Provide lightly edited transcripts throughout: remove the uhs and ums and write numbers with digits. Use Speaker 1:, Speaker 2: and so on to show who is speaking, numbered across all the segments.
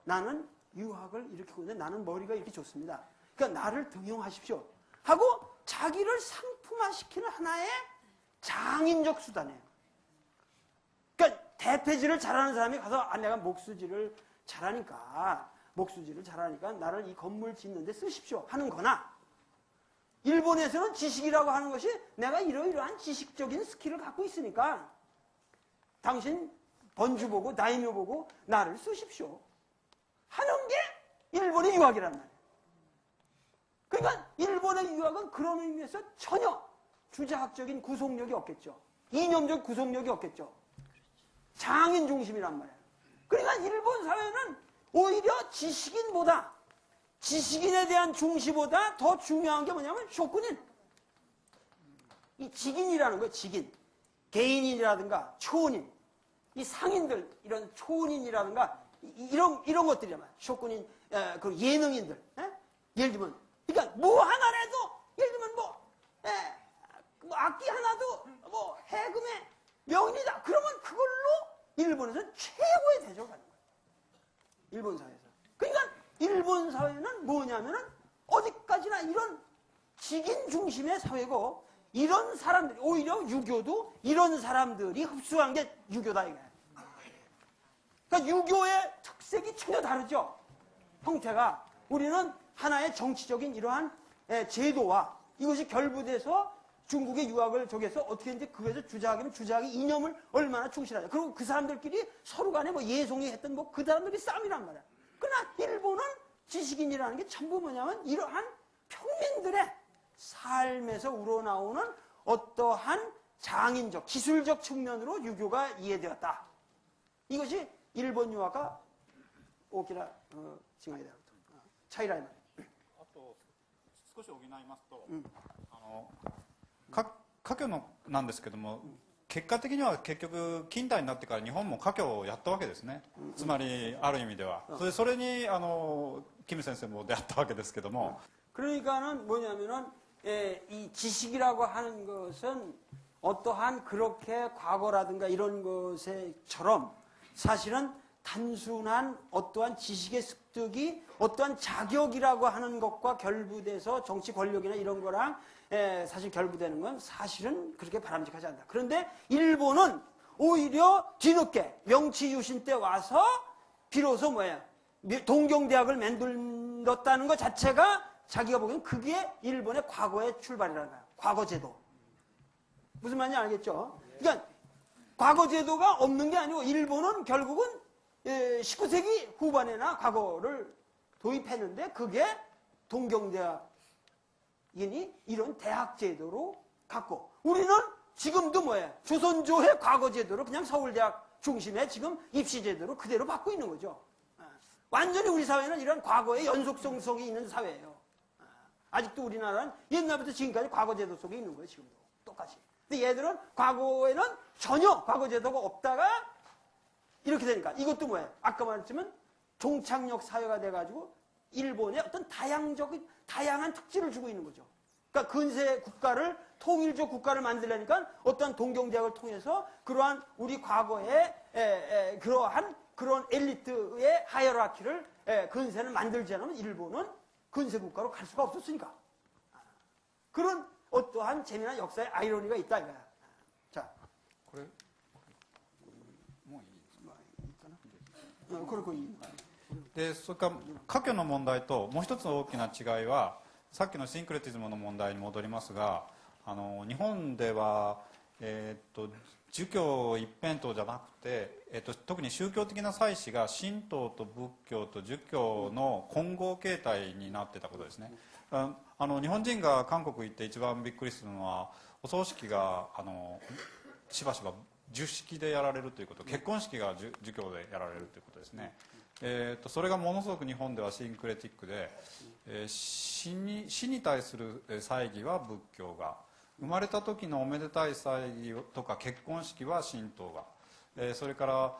Speaker 1: 나는 유학을 이렇게 오는데 나는 머리가 이렇게 좋습니다. 그러니까 나를 등용하십시오. 하고 자기를 상품화시키는 하나의 장인적 수단이에요. 그러니까 대패질을 잘하는 사람이 가서 내가 목수질을 잘하니까 나를 이 건물 짓는데 쓰십시오 하는 거나, 일본에서는 지식이라고 하는 것이 내가 이러이러한 지식적인 스킬을 갖고 있으니까 당신 번주 보고 다이묘 보고 나를 쓰십시오 하는 게 일본의 유학이란 말이에요. 그러니까 일본의 유학은 그런 의미에서 전혀 주자학적인 구속력이 없겠죠. 이념적 구속력이 없겠죠. 장인 중심이란 말이에요. 그러니까 일본 사회는 오히려 지식인에 대한 중시보다 더 중요한 게 뭐냐면 쇼군인. 이 직인이라는 거예요. 직인. 개인이라든가 초원인. 이 상인들, 이런 초원인이라든가 이런 것들이란 말이에요. 쇼군인, 그 예능인들. 예를 들면, 그러니까 뭐 하나라도, 예를 들면 뭐 악기 하나도 해금의 명인이다. 그러면 그걸로 일본에서는 최고의 대접을 받는 거예요. 일본 사회에서. 그러니까 일본 사회는 뭐냐면은 어디까지나 이런 직인 중심의 사회고, 이런 사람들이, 오히려 유교도 이런 사람들이 흡수한 게 유교다 이거예요. 그러니까 유교의 특색이 전혀 다르죠. 형태가. 우리는 하나의 정치적인 이러한 제도와 이것이 결부돼서 중국의 유학을 저기서 어떻게 했는지, 그에서 주자학이 이념을 얼마나 충실하냐. 그리고 그 사람들끼리 서로 간에 예송이 했던 그 사람들이 싸움이란 말이야. 그러나 일본은 지식인이라는 게 전부 뭐냐면 이러한 평민들의 삶에서 우러나오는 어떠한 장인적, 기술적 측면으로 유교가 이해되었다. 이것이 일본 유학과 오키나 징하이다. 차이라 말이야.
Speaker 2: あと少し補いますと、華僑のなんですけども、結果的には結局近代になってから日本も華僑をやったわけですね。つまりある意味ではそれにキム先生も出会ったわけですけども、
Speaker 1: 그러니까는 뭐냐면은 이 지식이라고 하는 것은 어떠한 그렇게 과거라든가 이런 것에처럼 사실은 단순한 어떠한 지식의 습득이 어떠한 자격이라고 하는 것과 결부돼서 정치 권력이나 이런 거랑 사실 결부되는 건 사실은 그렇게 바람직하지 않다. 그런데 일본은 오히려 뒤늦게 명치유신 때 와서 비로소 동경대학을 만들었다는 것 자체가 자기가 보기엔 그게 일본의 과거의 출발이라는 거야. 과거제도. 무슨 말인지 알겠죠? 그러니까 과거제도가 없는 게 아니고 일본은 결국은 19세기 후반에나 과거를 도입했는데 그게 동경대학이니 이런 대학제도로 갔고, 우리는 지금도 조선조의 과거제도로 그냥 서울대학 중심의 지금 입시제도로 그대로 받고 있는 거죠. 완전히 우리 사회는 이런 과거의 연속성이 있는 사회예요. 아직도 우리나라는 옛날부터 지금까지 과거제도 속에 있는 거예요. 지금도 똑같이. 근데 얘들은 과거에는 전혀 과거제도가 없다가 이렇게 되니까 이것도 아까 말했지만 종착역 사회가 돼가지고 일본의 어떤 다양한 특질을 주고 있는 거죠. 그러니까 근세 국가를, 통일적 국가를 만들려니까 어떤 동경대학을 통해서 그러한 우리 과거의 그런 엘리트의 하이어라키를 근세를 만들지 않으면 일본은 근세 국가로 갈 수가 없었으니까. 그런 어떠한 재미난 역사의 아이러니가 있다 이거야. 자, 그래.
Speaker 2: でそれから華僑の問題ともう一つの大きな違いは、さっきのシンクレティズムの問題に戻りますが、日本では、儒教一辺倒じゃなくて、特に宗教的な祭祀が神道と仏教と儒教の混合形態になってたことですね。日本人が韓国行って一番びっくりするのは、お葬式がしばしば儒式でやられるということ、結婚式が儒教でやられるということですね。それがものすごく日本ではシンクレティックで、死に対する祭儀は仏教が、生まれた時のおめでたい祭儀とか結婚式は神道が、それから、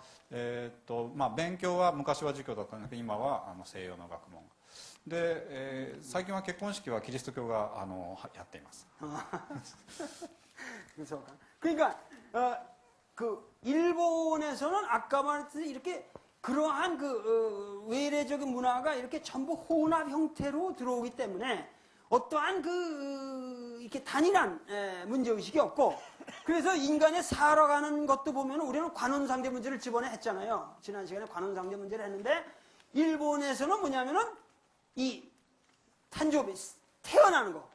Speaker 2: 勉強は昔は儒教だったんですけど今は西洋の学問で、最近は結婚式はキリスト教がやっています。
Speaker 1: 그러니까 일본에서는 아까 말했듯이 이렇게 그러한 외래적인 문화가 이렇게 전부 혼합 형태로 들어오기 때문에 어떠한 이렇게 단일한 문제의식이 없고, 그래서 인간의 살아가는 것도 보면 우리는 관혼상대 문제를 집어내 했잖아요. 지난 시간에 관혼상대 문제를 했는데, 일본에서는 뭐냐면은 이 탄조비, 태어나는 거.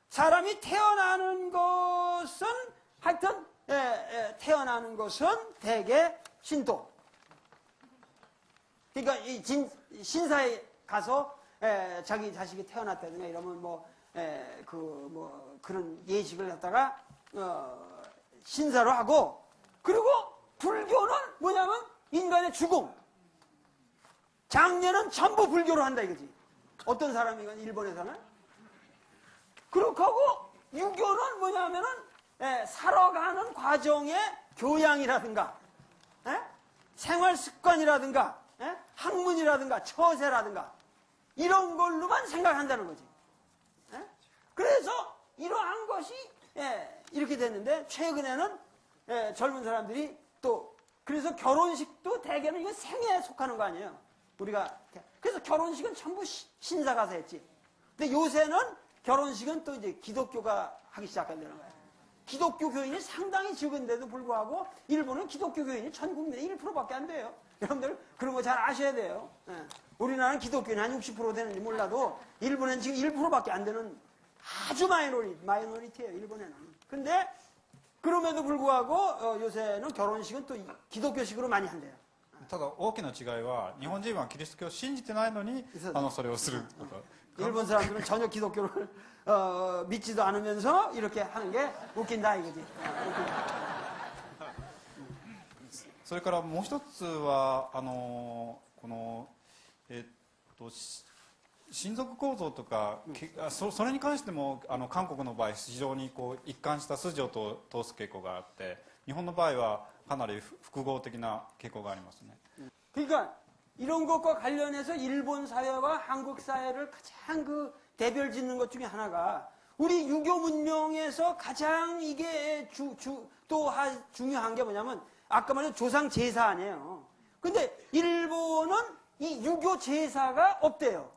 Speaker 1: 사람이 태어나는 것은 하여튼, 태어나는 것은 대개 신도. 그러니까 이 신사에 가서 자기 자식이 태어났다든가 이러면 그런 예식을 갖다가 신사로 하고, 그리고 불교는 뭐냐면 인간의 죽음, 장례는 전부 불교로 한다 이거지. 어떤 사람이건 일본에서는 그렇게 하고, 유교는 뭐냐면은 살아가는 과정의 교양이라든가 생활 습관이라든가 학문이라든가 처세라든가 이런 걸로만 생각한다는 거지. 그래서 이러한 것이 이렇게 됐는데, 최근에는 젊은 사람들이 또 그래서 결혼식도 대개는 이거 생애에 속하는 거 아니에요. 우리가 그래서 결혼식은 전부 신사 가서 했지. 근데 요새는 결혼식은 또 이제 기독교가 하기 시작한다는 거예요. 기독교 교인이 상당히 적은데도 불구하고 일본은 기독교 교인이 전 국민의 1%밖에 안 돼요. 여러분들 그런 거 잘 아셔야 돼요. 우리나라는 기독교인이 한 60% 되는지 몰라도 일본은 지금 1%밖에 안 되는 아주 마이너리티예요, 일본에는. 근데 그럼에도 불구하고 요새는 결혼식은 또 기독교식으로 많이 한대요.
Speaker 2: ただ大きな違いは日本人はキリスト教を信じてないのにそれをすること。
Speaker 1: 일본 사람들은 전혀 기독교를 믿지도 않으면서 이렇게 하는 게 웃긴다 이거지.
Speaker 2: それからもう一つは親族構造とか、それに関しても韓国の場合非常に一貫した筋を通す傾向があって、日本の場合はかなり複合的な傾向がありますね。
Speaker 1: 그러니까 이런 것과 관련해서 일본 사회와 한국 사회를 가장 대별 짓는 것 중에 하나가, 우리 유교 문명에서 가장 이게 중요한 게 뭐냐면 아까 말한 조상 제사 아니에요. 근데 일본은 이 유교 제사가 없대요.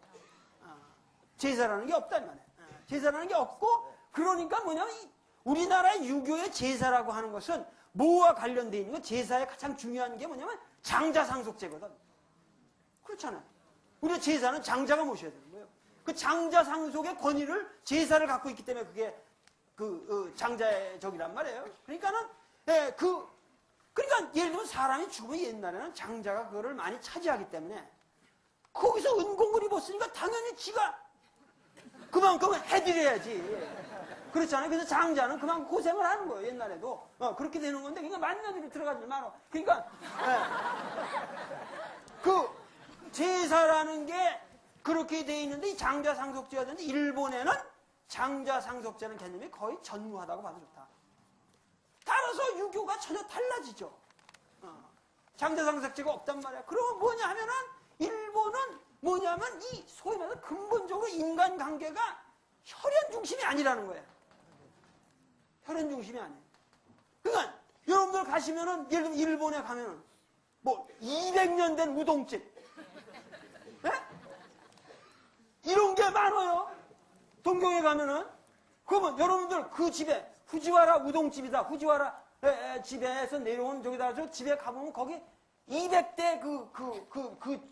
Speaker 1: 제사라는 게 없단 말이에요. 제사라는 게 없고, 그러니까 뭐냐면 우리나라의 유교의 제사라고 하는 것은 뭐와 관련되어 있는 거, 제사의 가장 중요한 게 뭐냐면 장자상속제거든. 그렇잖아요. 우리가 제사는 장자가 모셔야 되는 거예요. 그 장자상속의 권위를 제사를 갖고 있기 때문에 그게 장자의 적이란 말이에요. 그러니까는 그러니까 예를 들면 사람이 죽으면 옛날에는 장자가 그거를 많이 차지하기 때문에 거기서 은공을 입었으니까 당연히 지가 그만큼 해드려야지. 그렇잖아요. 그래서 장자는 그만큼 고생을 하는 거예요. 옛날에도 그렇게 되는 건데, 그러니까 만나들이 들어가지 말아. 그러니까 그 제사라는 게 그렇게 돼 있는데, 이 장자상속제가 되는데, 일본에는 장자상속제라는 개념이 거의 전무하다고 봐도 좋다. 따라서 유교가 전혀 달라지죠. 장자상속제가 없단 말이야. 그러면 뭐냐 하면은 일본은 뭐냐면 이 소위 말해서 근본적으로 인간관계가 혈연 중심이 아니라는 거예요. 혈연 중심이 아니에요. 그러니까 여러분들 가시면은 예를 들면 일본에 가면은 뭐 200년 된 우동집, 네? 이런 게 많아요. 동경에 가면은. 그러면 여러분들 그 집에 후지와라 우동집이다. 후지와라 집에서 내려온 저기다 저 집에 가보면 거기 200대